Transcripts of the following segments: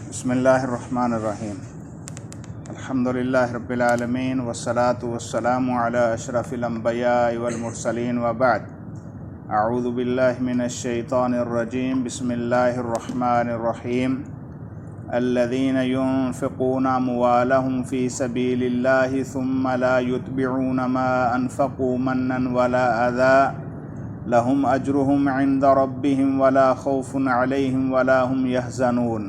بسم اللہ الرحمن الرحیم الحمدللہ رب العالمین والصلاة والسلام علی اشرف الانبیاء والمرسلین وبعد اعوذ باللہ من الشیطان الرجیم بسم اللہ الرحمن الرحیم الذین ينفقون اموالهم فی سبیل اللہ ثم لا يتبعون ما انفقوا منا ولا اذى لهم اجرهم عند ربهم ولا خوف علیہم ولا هم يحزنون۔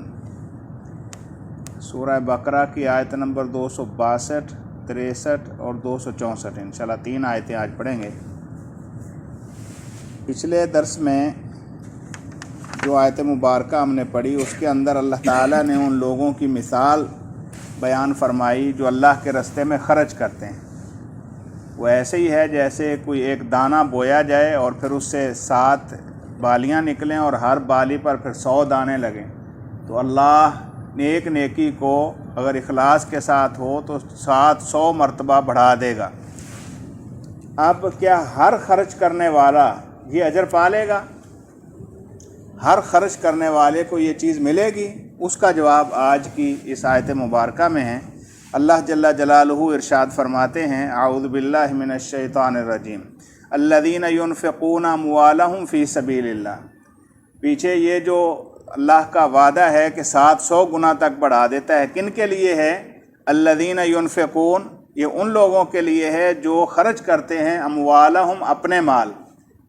سورہ بقرہ کی آیت نمبر 262، 63 اور 264، انشاءاللہ 3 آیتیں آج پڑھیں گے۔ پچھلے درس میں جو آیت مبارکہ ہم نے پڑھی اس کے اندر اللہ تعالیٰ نے ان لوگوں کی مثال بیان فرمائی جو اللہ کے راستے میں خرچ کرتے ہیں۔ وہ ایسے ہی ہے جیسے کوئی ایک دانہ بویا جائے اور پھر اس سے 7 بالیاں نکلیں اور ہر بالی پر پھر 100 دانے لگیں، تو اللہ نیک نیکی کو اگر اخلاص کے ساتھ ہو تو 700 مرتبہ بڑھا دے گا۔ اب کیا ہر خرچ کرنے والا یہ اجر پا لے گا؟ ہر خرچ کرنے والے کو یہ چیز ملے گی؟ اس کا جواب آج کی اس آیت مبارکہ میں ہے۔ اللہ جل جلالہ ارشاد فرماتے ہیں، اعوذ باللہ من الشیطان الرجیم الذین ينفقون اموالهم فی سبیل اللہ۔ پیچھے یہ جو اللہ کا وعدہ ہے کہ 700 گنا تک بڑھا دیتا ہے، کن کے لیے ہے؟ الذین ينفقون، یہ ان لوگوں کے لیے ہے جو خرچ کرتے ہیں اموالہم، اپنے مال۔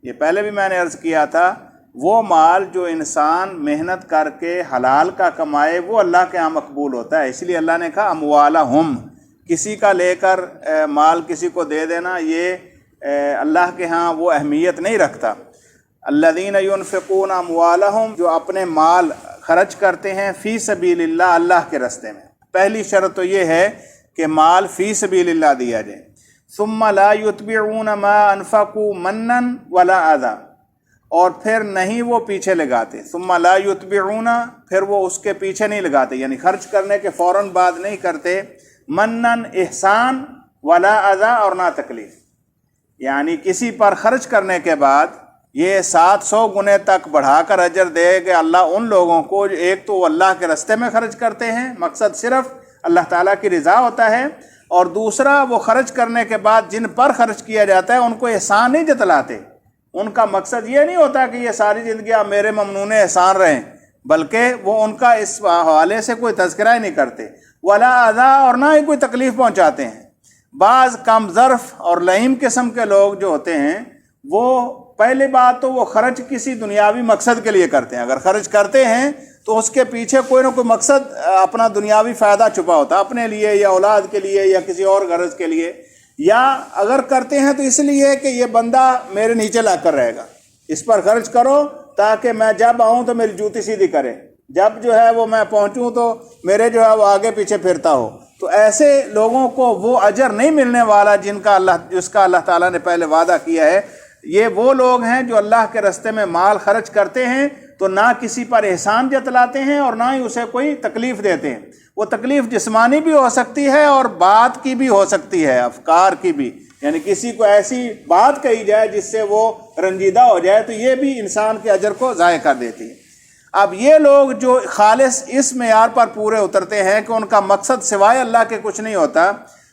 یہ پہلے بھی میں نے عرض کیا تھا، وہ مال جو انسان محنت کر کے حلال کا کمائے وہ اللہ کے ہاں مقبول ہوتا ہے، اس لیے اللہ نے کہا اموالہم۔ کسی کا لے کر مال کسی کو دے دینا یہ اللہ کے ہاں وہ اہمیت نہیں رکھتا۔ الذین ينفقون اموالہم، جو اپنے مال خرچ کرتے ہیں فی سبیل اللہ، اللہ کے راستے میں۔ پہلی شرط تو یہ ہے کہ مال فی سبیل اللہ دیا جائے۔ ثم لا يتبعون ما انفقوا منا ولا اذى، اور پھر نہیں وہ پیچھے لگاتے۔ ثم لا يتبعون، پھر وہ اس کے پیچھے نہیں لگاتے، یعنی خرچ کرنے کے فوراً بعد نہیں کرتے۔ منن، احسان، ولا اذى، اور نہ تکلیف، یعنی کسی پر خرچ کرنے کے بعد یہ 700 گنے تک بڑھا کر اجر دے کہ اللہ ان لوگوں کو، ایک تو وہ اللہ کے راستے میں خرچ کرتے ہیں، مقصد صرف اللہ تعالیٰ کی رضا ہوتا ہے، اور دوسرا وہ خرچ کرنے کے بعد جن پر خرچ کیا جاتا ہے ان کو احسان نہیں جتلاتے۔ ان کا مقصد یہ نہیں ہوتا کہ یہ ساری زندگی آپ میرے ممنون احسان رہیں، بلکہ وہ ان کا اس حوالے سے کوئی تذکرہ ہی نہیں کرتے۔ ولا اذى، اور نہ ہی کوئی تکلیف پہنچاتے ہیں۔ بعض کم ظرف اور لئیم قسم کے لوگ جو ہوتے ہیں، وہ پہلی بات تو وہ خرچ کسی دنیاوی مقصد کے لیے کرتے ہیں۔ اگر خرچ کرتے ہیں تو اس کے پیچھے کوئی نہ کوئی مقصد، اپنا دنیاوی فائدہ چھپا ہوتا ہے، اپنے لیے یا اولاد کے لیے یا کسی اور غرض کے لیے، یا اگر کرتے ہیں تو اس لیے کہ یہ بندہ میرے نیچے لا کر رہے گا، اس پر خرچ کرو تاکہ میں جب آؤں تو میری جوتی سیدھی کرے، جب جو ہے وہ میں پہنچوں تو میرے جو ہے وہ آگے پیچھے پھرتا ہو۔ تو ایسے لوگوں کو وہ اجر نہیں ملنے والا جس کا اللہ تعالیٰ نے پہلے وعدہ کیا ہے۔ یہ وہ لوگ ہیں جو اللہ کے راستے میں مال خرچ کرتے ہیں تو نہ کسی پر احسان جتلاتے ہیں اور نہ ہی اسے کوئی تکلیف دیتے ہیں۔ وہ تکلیف جسمانی بھی ہو سکتی ہے اور بات کی بھی ہو سکتی ہے، افکار کی بھی، یعنی کسی کو ایسی بات کہی جائے جس سے وہ رنجیدہ ہو جائے تو یہ بھی انسان کے اجر کو ضائع کر دیتی ہے۔ اب یہ لوگ جو خالص اس معیار پر پورے اترتے ہیں کہ ان کا مقصد سوائے اللہ کے کچھ نہیں ہوتا،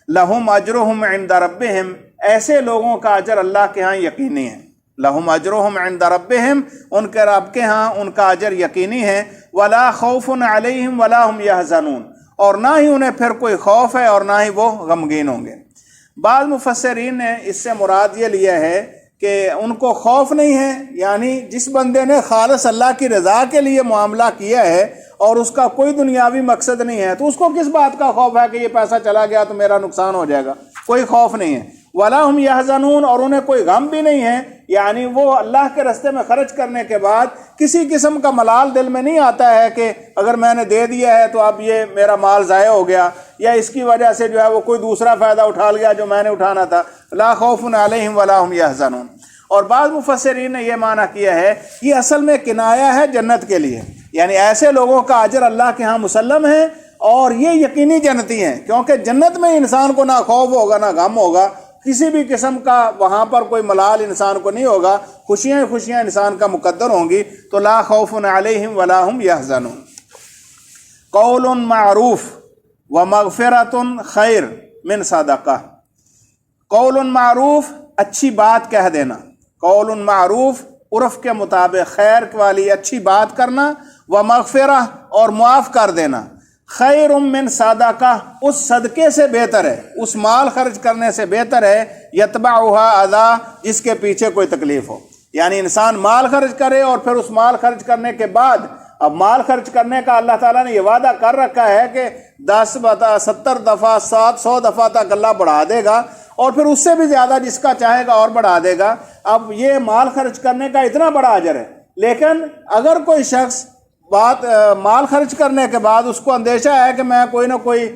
لہم اجرہم عند ربہم، ایسے لوگوں کا اجر اللہ کے ہاں یقینی ہے۔ لہم اجرہم عند ربہم، ان کے رب کے ہاں ان کا اجر یقینی ہے۔ ولا خوف علیہم ولا ہم یحزنون، اور نہ ہی انہیں پھر کوئی خوف ہے اور نہ ہی وہ غمگین ہوں گے۔ بعض مفسرین نے اس سے مراد یہ لیا ہے کہ ان کو خوف نہیں ہے، یعنی جس بندے نے خالص اللہ کی رضا کے لیے معاملہ کیا ہے اور اس کا کوئی دنیاوی مقصد نہیں ہے، تو اس کو کس بات کا خوف ہے کہ یہ پیسہ چلا گیا تو میرا نقصان ہو جائے گا؟ کوئی خوف نہیں ہے۔ ولا ہم یحزنون، اور انہیں کوئی غم بھی نہیں ہے، یعنی وہ اللہ کے راستے میں خرچ کرنے کے بعد کسی قسم کا ملال دل میں نہیں آتا ہے کہ اگر میں نے دے دیا ہے تو اب یہ میرا مال ضائع ہو گیا، یا اس کی وجہ سے جو ہے وہ کوئی دوسرا فائدہ اٹھا لیا جو میں نے اٹھانا تھا۔ لا خوف علیہم ولا ہم یحزنون۔ اور بعض مفسرین نے یہ معنی کیا ہے، یہ اصل میں کنایہ ہے جنت کے لیے، یعنی ایسے لوگوں کا اجر اللہ کے ہاں مسلم ہے اور یہ یقینی جنتی ہیں، کیونکہ جنت میں انسان کو نہ خوف ہوگا نہ غم ہوگا، کسی بھی قسم کا وہاں پر کوئی ملال انسان کو نہیں ہوگا، خوشیاں خوشیاں انسان کا مقدر ہوں گی۔ تو لا خوف علیہم ولا ہم یحزنون۔ قول معروف و مغفرۃ خیر من صدقہ۔ قول معروف اچھی بات کہہ دینا، قول معروف عرف کے مطابق خیر والی اچھی بات کرنا، و مغفرہ اور معاف کر دینا، خیر من صدقہ اس صدقے سے بہتر ہے، اس مال خرچ کرنے سے بہتر ہے، یتبعھا اذی جس کے پیچھے کوئی تکلیف ہو۔ یعنی انسان مال خرچ کرے اور پھر اس مال خرچ کرنے کے بعد، اب مال خرچ کرنے کا اللہ تعالیٰ نے یہ وعدہ کر رکھا ہے کہ 10 70 دفعہ 100 دفعہ تک اللہ بڑھا دے گا، اور پھر اس سے بھی زیادہ جس کا چاہے گا اور بڑھا دے گا۔ اب یہ مال خرچ کرنے کا اتنا بڑا اجر ہے، لیکن اگر کوئی شخص مال خرچ کرنے کے بعد اس کو اندیشہ ہے کہ میں کوئی نہ کوئی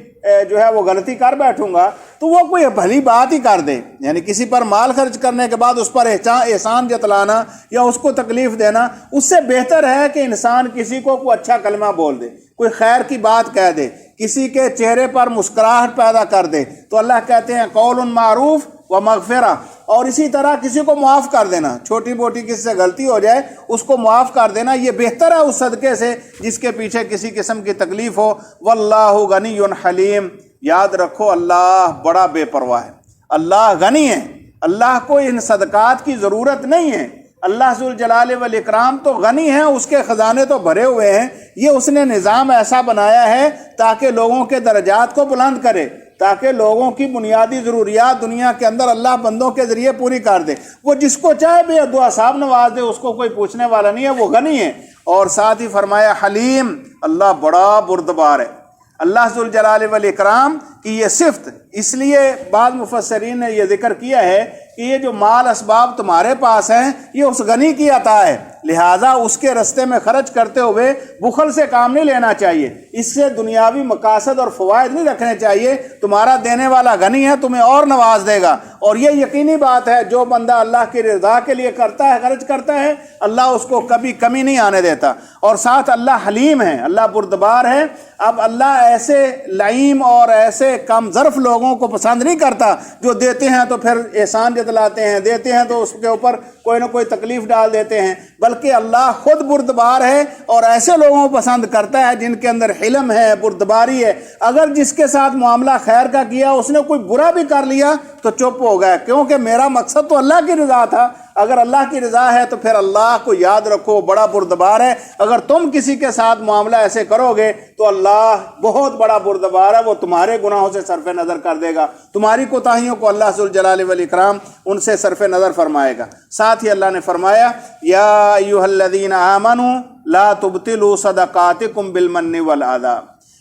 جو ہے وہ غلطی کر بیٹھوں گا، تو وہ کوئی بھلی بات ہی کر دے، یعنی کسی پر مال خرچ کرنے کے بعد اس پر احسان جتلانا یا اس کو تکلیف دینا، اس سے بہتر ہے کہ انسان کسی کو کوئی اچھا کلمہ بول دے، کوئی خیر کی بات کہہ دے، کسی کے چہرے پر مسکراہٹ پیدا کر دے۔ تو اللہ کہتے ہیں قول معروف و مغفرہ، اور اسی طرح کسی کو معاف کر دینا، چھوٹی موٹی کسی سے غلطی ہو جائے اس کو معاف کر دینا، یہ بہتر ہے اس صدقے سے جس کے پیچھے کسی قسم کی تکلیف ہو۔ واللہ غنی حلیم، یاد رکھو اللہ بڑا بے پرواہ ہے، اللہ غنی ہے، اللہ کو ان صدقات کی ضرورت نہیں ہے۔ اللہ ذوالجلال والاکرام تو غنی ہے، اس کے خزانے تو بھرے ہوئے ہیں، یہ اس نے نظام ایسا بنایا ہے تاکہ لوگوں کے درجات کو بلند کرے، تاکہ لوگوں کی بنیادی ضروریات دنیا کے اندر اللہ بندوں کے ذریعے پوری کر دے۔ وہ جس کو چاہے بے دعا صاحب نواز دے، اس کو کوئی پوچھنے والا نہیں ہے، وہ غنی ہے۔ اور ساتھ ہی فرمایا حلیم، اللہ بڑا بردبار ہے۔ اللہ ذوالجلال والاکرام کی یہ صفت، اس لیے بعض مفسرین نے یہ ذکر کیا ہے کہ یہ جو مال اسباب تمہارے پاس ہیں یہ اس غنی کی عطا ہے، لہٰذا اس کے رستے میں خرچ کرتے ہوئے بخل سے کام نہیں لینا چاہیے، اس سے دنیاوی مقاصد اور فوائد نہیں رکھنے چاہیے۔ تمہارا دینے والا غنی ہے، تمہیں اور نواز دے گا، اور یہ یقینی بات ہے جو بندہ اللہ کی رضا کے لیے کرتا ہے، خرچ کرتا ہے، اللہ اس کو کبھی کمی نہیں آنے دیتا۔ اور ساتھ اللہ حلیم ہے، اللہ بردبار ہے۔ اب اللہ ایسے لعیم اور ایسے کم ظرف لوگوں کو پسند نہیں کرتا جو دیتے ہیں تو پھر احسان جتلاتے ہیں، دیتے ہیں تو اس کے اوپر کوئی نہ کوئی تکلیف ڈال دیتے ہیں، بلکہ اللہ خود بردبار ہے اور ایسے لوگوں کو پسند کرتا ہے جن کے اندر حلم ہے، بردباری ہے۔ اگر جس کے ساتھ معاملہ خیر کا کیا اس نے کوئی برا بھی کر لیا تو چپ ہو گیا، کیونکہ میرا مقصد تو اللہ کی رضا تھا۔ اگر اللہ کی رضا ہے تو پھر اللہ کو یاد رکھو بڑا بردبار ہے۔ اگر تم کسی کے ساتھ معاملہ ایسے کرو گے تو اللہ بہت بڑا بردبار ہے، وہ تمہارے گناہوں سے صرف نظر کر دے گا، تمہاری کوتاہیوں کو اللہ ذوالجلال والاکرام ان سے صرف نظر فرمائے گا۔ ساتھ ہی اللہ نے فرمایا یا ایھا الذین آمنوا لا تبطلوا صدقاتکم بالمن والاذی،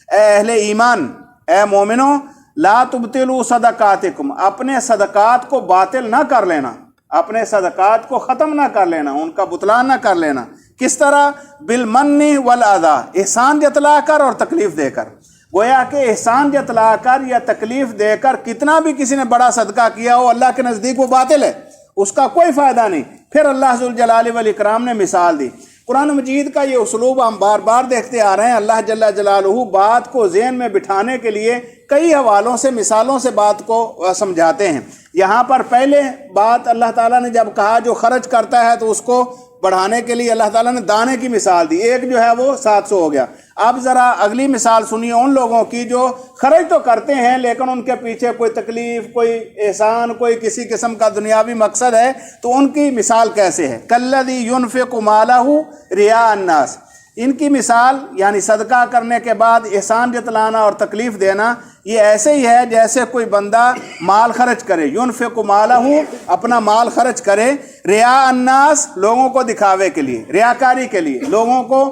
اے اہل ایمان، اے مومنو، لا تبطلوا صدقاتکم، اپنے صدقات کو باطل نہ کر لینا، اپنے صدقات کو ختم نہ کر لینا، ان کا بطلان نہ کر لینا۔ کس طرح؟ بالمن والاذی، احسان جتلا کر اور تکلیف دے کر۔ گویا کہ احسان جتلا کر یا تکلیف دے کر کتنا بھی کسی نے بڑا صدقہ کیا ہو، اللہ کے نزدیک وہ باطل ہے، اس کا کوئی فائدہ نہیں۔ پھر اللہ ذوالجلال والاکرام نے مثال دی۔ قرآن مجید کا یہ اسلوب ہم بار بار دیکھتے آ رہے ہیں، اللہ جل جلالہ بات کو ذہن میں بٹھانے کے لیے کئی حوالوں سے، مثالوں سے بات کو سمجھاتے ہیں۔ یہاں پر پہلے بات اللہ تعالیٰ نے جب کہا جو خرچ کرتا ہے تو اس کو بڑھانے کے لیے اللہ تعالیٰ نے دانے کی مثال دی، ایک جو ہے وہ 700 ہو گیا۔ اب ذرا اگلی مثال سنیے ان لوگوں کی جو خرچ تو کرتے ہیں لیکن ان کے پیچھے کوئی تکلیف، کوئی احسان، کوئی کسی قسم کا دنیاوی مقصد ہے، تو ان کی مثال کیسے ہے؟ کالذی ينفق مالہ رئاء الناس، ان کی مثال یعنی صدقہ کرنے کے بعد احسان جتلانا اور تکلیف دینا، یہ ایسے ہی ہے جیسے کوئی بندہ مال خرچ کرے، ينفق مالہ، اپنا مال خرچ کرے، رئاء الناس، لوگوں کو دکھاوے کے لیے، ریاکاری کے لیے، لوگوں کو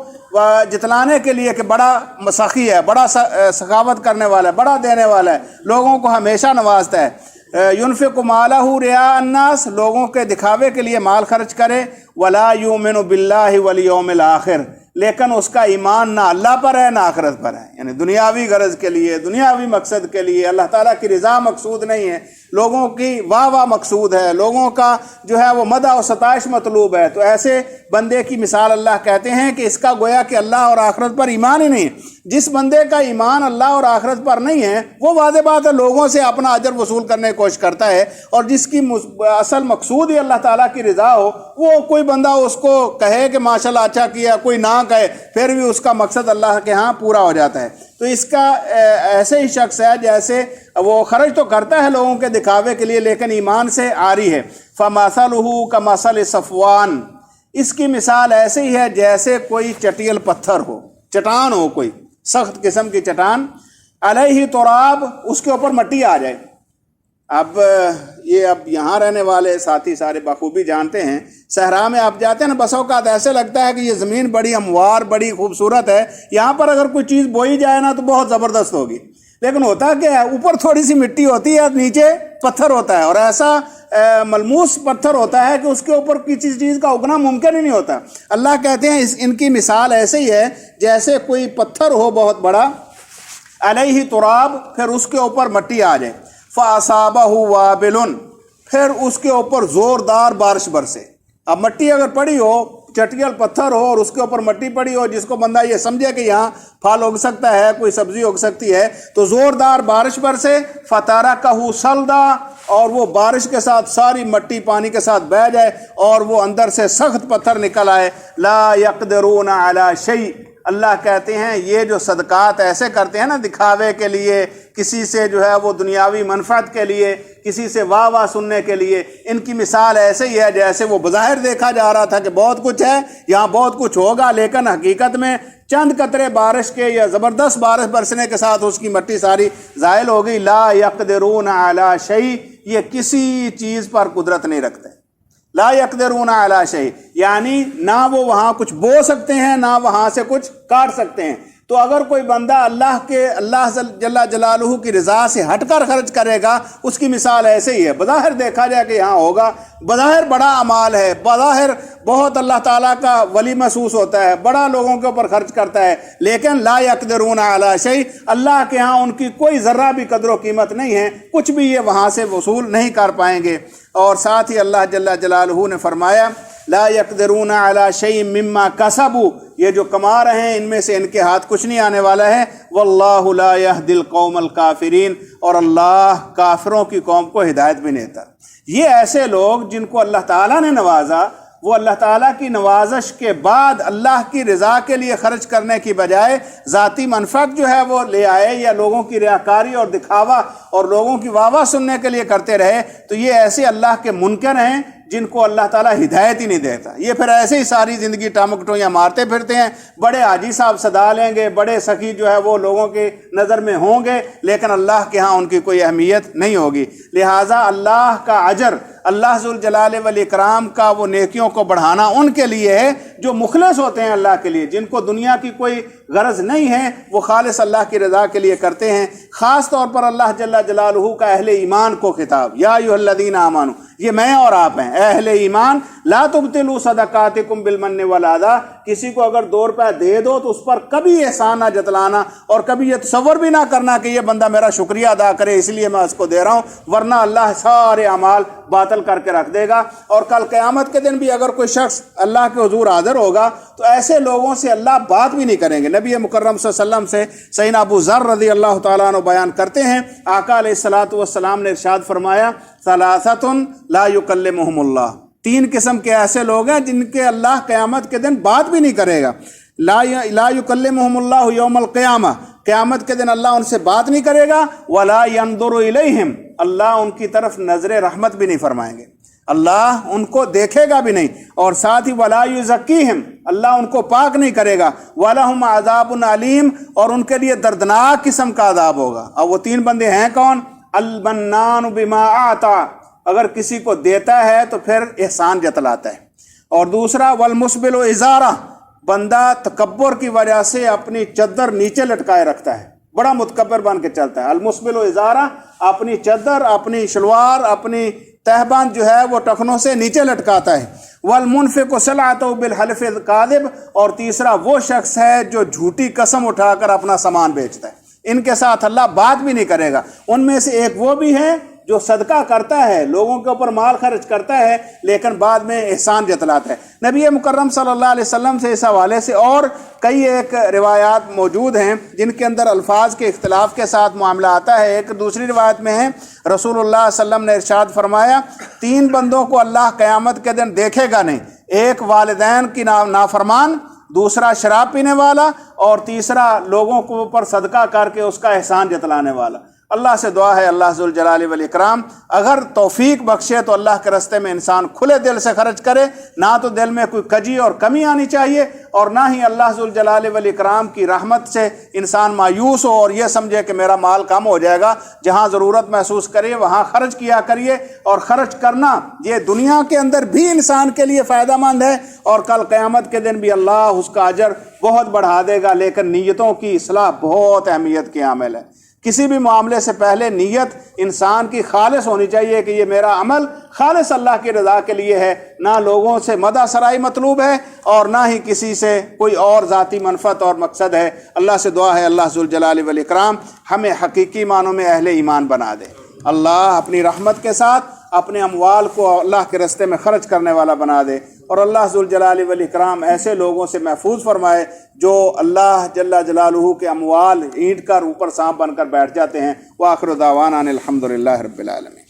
جتلانے کے لیے کہ بڑا سخی ہے، بڑا سخاوت کرنے والا ہے، بڑا دینے والا ہے، لوگوں کو ہمیشہ نوازتا ہے۔ ينفق مالہ رئاء الناس، لوگوں کے دکھاوے کے لیے مال خرچ کرے، ولا یؤمن باللہ والیوم الآخر، لیکن اس کا ایمان نہ اللہ پر ہے نہ آخرت پر ہے، یعنی دنیاوی غرض کے لیے، دنیاوی مقصد کے لیے، اللہ تعالیٰ کی رضا مقصود نہیں ہے۔ لوگوں کی واہ واہ مقصود ہے، لوگوں کا جو ہے وہ مدح و ستائش مطلوب ہے، تو ایسے بندے کی مثال اللہ کہتے ہیں کہ اس کا گویا کہ اللہ اور آخرت پر ایمان ہی نہیں ہے۔ جس بندے کا ایمان اللہ اور آخرت پر نہیں ہے وہ واضح بات ہے لوگوں سے اپنا اجر وصول کرنے کی کوشش کرتا ہے، اور جس کی اصل مقصود ہی اللہ تعالیٰ کی رضا ہو، وہ کوئی بندہ اس کو کہے کہ ماشاءاللہ اچھا کیا، کوئی نہ کہے، پھر بھی اس کا مقصد اللہ کے ہاں پورا ہو جاتا ہے۔ تو اس کا ایسے ہی شخص ہے جیسے وہ خرچ تو کرتا ہے لوگوں کے دکھاوے کے لیے لیکن ایمان سے عاری ہے۔ فَمَثَلُهُ كَمَثَلِ صَفْوَانٍ، اس کی مثال ایسے ہی ہے جیسے کوئی چٹیل پتھر ہو، چٹان ہو، کوئی سخت قسم کی چٹان، علیہ تراب، اس کے اوپر مٹی آ جائے۔ اب یہاں رہنے والے ساتھی سارے بخوبی جانتے ہیں، صحرا میں آپ جاتے ہیں نا، بس اوقات ایسے لگتا ہے کہ یہ زمین بڑی ہموار، بڑی خوبصورت ہے، یہاں پر اگر کوئی چیز بوئی جائے نا تو بہت زبردست ہوگی، لیکن ہوتا کیا ہے، اوپر تھوڑی سی مٹی ہوتی ہے، نیچے پتھر ہوتا ہے، اور ایسا ملموس پتھر ہوتا ہے کہ اس کے اوپر کسی چیز کا اگنا ممکن ہی نہیں ہوتا۔ اللہ کہتے ہیں ان کی مثال ایسے ہی ہے جیسے کوئی پتھر ہو بہت بڑا، علیہ تراب، پھر اس کے اوپر مٹی آ جائے، فَأَصَابَهُ وَابِلٌ، پھر اس کے اوپر زوردار بارش برسے۔ اب مٹی اگر پڑی ہو، چٹیل پتھر ہو اور اس کے اوپر مٹی پڑی ہو، جس کو بندہ یہ سمجھے کہ یہاں پھل اگ سکتا ہے، کوئی سبزی اگ سکتی ہے، تو زوردار بارش برسے، فَتَرَكَهُ صَلْدًا، اور وہ بارش کے ساتھ ساری مٹی پانی کے ساتھ بہہ جائے اور وہ اندر سے سخت پتھر نکل آئے۔ لا يقدرون علی شیء، اللہ کہتے ہیں یہ جو صدقات ایسے کرتے ہیں نا دکھاوے کے لیے، کسی سے جو ہے وہ دنیاوی منفعت کے لیے، کسی سے واہ واہ سننے کے لیے، ان کی مثال ایسے ہی ہے جیسے وہ بظاہر دیکھا جا رہا تھا کہ بہت کچھ ہے، یہاں بہت کچھ ہوگا، لیکن حقیقت میں چند قطرے بارش کے یا زبردست بارش برسنے کے ساتھ اس کی مٹی ساری زائل ہو گئی۔ لا یقدرون علی شیء، یہ کسی چیز پر قدرت نہیں رکھتے۔ لا یقدرون علی شیء، یعنی نہ وہ وہاں کچھ بو سکتے ہیں، نہ وہاں سے کچھ کاٹ سکتے ہیں۔ تو اگر کوئی بندہ اللہ جل جلالہ کی رضا سے ہٹ کر خرچ کرے گا، اس کی مثال ایسے ہی ہے، بظاہر دیکھا جائے کہ یہاں ہوگا، بظاہر بڑا اعمال ہے، بظاہر بہت اللہ تعالیٰ کا ولی محسوس ہوتا ہے، بڑا لوگوں کے اوپر خرچ کرتا ہے، لیکن لا یقدرون علی شیء، اللہ کے ہاں ان کی کوئی ذرہ بھی قدر و قیمت نہیں ہے، کچھ بھی یہ وہاں سے وصول نہیں کر پائیں گے۔ اور ساتھ ہی اللہ جل جلالہ نے فرمایا لا یقدرون علی شیء مما کسبوا، یہ جو کما رہے ہیں ان میں سے ان کے ہاتھ کچھ نہیں آنے والا ہے۔ واللہ لا یہدی القوم الکافرین، اور اللہ کافروں کی قوم کو ہدایت بھی نہیں دیتا۔ یہ ایسے لوگ جن کو اللہ تعالیٰ نے نوازا، وہ اللہ تعالیٰ کی نوازش کے بعد اللہ کی رضا کے لیے خرچ کرنے کی بجائے ذاتی منفعت جو ہے وہ لے آئے، یا لوگوں کی ریاکاری اور دکھاوا اور لوگوں کی واہ واہ سننے کے لیے کرتے رہے، تو یہ ایسے اللہ کے منکر ہیں جن کو اللہ تعالیٰ ہدایت ہی نہیں دیتا۔ یہ پھر ایسے ہی ساری زندگی ٹامکٹویاں مارتے پھرتے ہیں، بڑے حاجی صاحب صدا لیں گے، بڑے سخی جو ہے وہ لوگوں کی نظر میں ہوں گے، لیکن اللہ کے ہاں ان کی کوئی اہمیت نہیں ہوگی۔ لہٰذا اللہ کا اجر، اللہ ذوالجلال والاکرام کا وہ نیکیوں کو بڑھانا ان کے لیے ہے جو مخلص ہوتے ہیں اللہ کے لیے، جن کو دنیا کی کوئی غرض نہیں ہے، وہ خالص اللہ کی رضا کے لیے کرتے ہیں۔ خاص طور پر اللہ جل جلالہ کا اہل ایمان کو خطاب، یا ایھا الذین آمنوا، یہ میں اور آپ ہیں، اے اہل ایمان، لا تبطلوا صدقاتکم بالمن والاذی، کسی کو اگر 2 روپے دے دو تو اس پر کبھی احسان نہ جتلانا، اور کبھی یہ تصور بھی نہ کرنا کہ یہ بندہ میرا شکریہ ادا کرے اس لیے میں اس کو دے رہا ہوں، ورنہ اللہ سارے اعمال باطل کر کے رکھ دے گا۔ اور کل قیامت کے دن بھی اگر کوئی شخص اللہ کے حضور حاضر ہوگا تو ایسے لوگوں سے اللہ بات بھی نہیں کریں گے۔ نبی مکرم صلی اللہ علیہ وسلم سے سیدنا ابو ذر رضی اللہ تعالیٰ عنہ بیان کرتے ہیں، آقا علیہ الصلوۃ والسلام نے ارشاد فرمایا ثلاثۃ لا یکلمہم اللہ، 3 قسم کے ایسے لوگ ہیں جن کے اللہ قیامت کے دن بات بھی نہیں کرے گا۔ لا یکلمہم اللہ یوم القیامہ، قیامت کے دن اللہ ان سے بات نہیں کرے گا، ولا ینظر الیہم، اللہ ان کی طرف نظر رحمت بھی نہیں فرمائیں گے، اللہ ان کو دیکھے گا بھی نہیں، اور ساتھ ہی ولا یزکیہم، اللہ ان کو پاک نہیں کرے گا، ولہم عذاب علیم، اور ان کے لیے دردناک قسم کا عذاب ہوگا۔ اب وہ 3 بندے ہیں کون؟ المنان بما اعطی، اگر کسی کو دیتا ہے تو پھر احسان جتلاتا ہے، اور دوسرا والمسبل ازارہ، بندہ تکبر کی وجہ سے اپنی چادر نیچے لٹکائے رکھتا ہے، بڑا متکبر بن کے چلتا ہے۔ المسبل ازارہ، اپنی چادر، اپنی شلوار، اپنی تہبند جو ہے وہ ٹخنوں سے نیچے لٹکاتا ہے۔ والمنفق صلعته بالحلف الکاذب، اور تیسرا وہ شخص ہے جو جھوٹی قسم اٹھا کر اپنا سامان بیچتا ہے، ان کے ساتھ اللہ بات بھی نہیں کرے گا۔ ان میں سے ایک وہ بھی ہے جو صدقہ کرتا ہے، لوگوں کے اوپر مال خرچ کرتا ہے لیکن بعد میں احسان جتلاتا ہے۔ نبی مکرم صلی اللہ علیہ وسلم سے اس حوالے سے اور کئی ایک روایات موجود ہیں جن کے اندر الفاظ کے اختلاف کے ساتھ معاملہ آتا ہے۔ ایک دوسری روایت میں ہے رسول اللہ صلی اللہ علیہ وسلم نے ارشاد فرمایا 3 بندوں کو اللہ قیامت کے دن دیکھے گا نہیں، ایک والدین کی نافرمان، دوسرا شراب پینے والا، اور تیسرا لوگوں کے اوپر صدقہ کر کے اس کا احسان جتلانے والا۔ اللہ سے دعا ہے اللہ ذوالجلال والاکرام اگر توفیق بخشے تو اللہ کے راستے میں انسان کھلے دل سے خرچ کرے، نہ تو دل میں کوئی کجی اور کمی آنی چاہیے، اور نہ ہی اللہ ذوالجلال والاکرام کی رحمت سے انسان مایوس ہو اور یہ سمجھے کہ میرا مال کم ہو جائے گا۔ جہاں ضرورت محسوس کرے وہاں خرچ کیا کریے، اور خرچ کرنا یہ دنیا کے اندر بھی انسان کے لیے فائدہ مند ہے، اور کل قیامت کے دن بھی اللہ اس کا اجر بہت بڑھا دے گا۔ لیکن نیتوں کی اصلاح بہت اہمیت کی عامل ہے۔ کسی بھی معاملے سے پہلے نیت انسان کی خالص ہونی چاہیے کہ یہ میرا عمل خالص اللہ کی رضا کے لیے ہے، نہ لوگوں سے مدح سرائی مطلوب ہے اور نہ ہی کسی سے کوئی اور ذاتی منفعت اور مقصد ہے۔ اللہ سے دعا ہے اللہ ذوالجلال والاکرام ہمیں حقیقی معنوں میں اہل ایمان بنا دے۔ اللہ اپنی رحمت کے ساتھ اپنے اموال کو اللہ کے راستے میں خرچ کرنے والا بنا دے، اور اللہ ذوالجلال والاکرام ایسے لوگوں سے محفوظ فرمائے جو اللہ جل جلالہ کے اموال اینٹ کر اوپر سانپ بن کر بیٹھ جاتے ہیں۔ وآخر دعوانا ان الحمد للہ رب العالمین۔